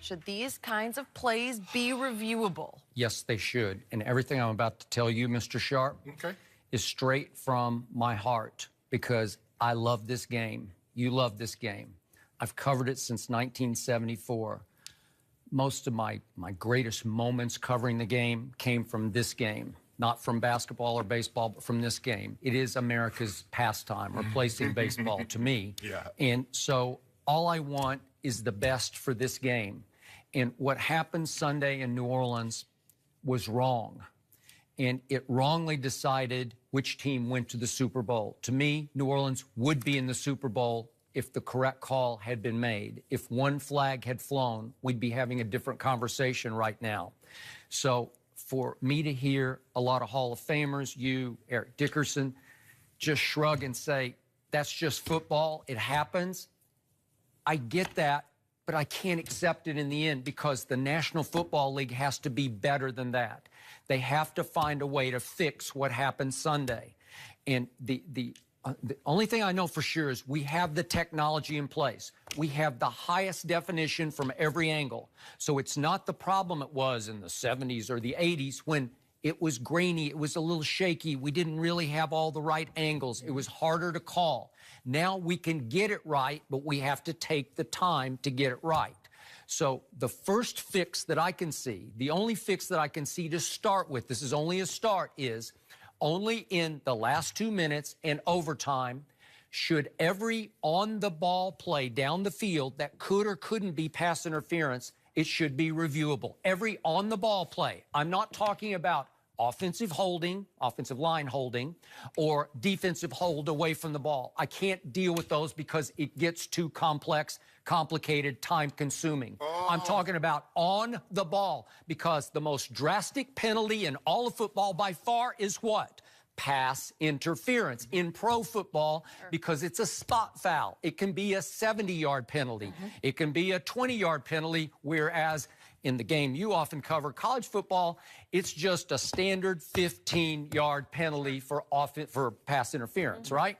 should these kinds of plays be reviewable? Yes, they should. And everything I'm about to tell you, Mr. Sharp, is straight from my heart because I love this game. You love this game. I've covered it since 1974. Most of my greatest moments covering the game came from this game, not from basketball or baseball, but from this game. It is America's pastime, replacing baseball to me. Yeah. And so all I want is the best for this game. And what happened Sunday in New Orleans was wrong. And it wrongly decided which team went to the Super Bowl. To me, New Orleans would be in the Super Bowl if the correct call had been made. If one flag had flown, we'd be having a different conversation right now. So for me to hear a lot of Hall of Famers, you, Eric Dickerson, just shrug and say, that's just football, it happens. I get that, but I can't accept it in the end because the National Football League has to be better than that. They have to find a way to fix what happened Sunday. And the only thing I know for sure is we have the technology in place. We have the highest definition from every angle. So it's not the problem it was in the 70s or the 80s when it was grainy, it was a little shaky, we didn't really have all the right angles, it was harder to call. Now we can get it right, but we have to take the time to get it right. So the first fix that I can see, the only fix that I can see to start with, this is only a start, is only in the last 2 minutes and overtime should every on-the-ball play down the field that could or couldn't be pass interference, it should be reviewable. Every on-the-ball play. I'm not talking about offensive holding, offensive line holding, or defensive hold away from the ball. I can't deal with those because it gets too complex, complicated, time-consuming. I'm talking about on the ball because the most drastic penalty in all of football by far is what? Pass interference in pro football because it's a spot foul. It can be a 70-yard penalty. It can be a 20-yard penalty, whereas in the game you often cover, college football, it's just a standard 15-yard penalty for pass interference, right?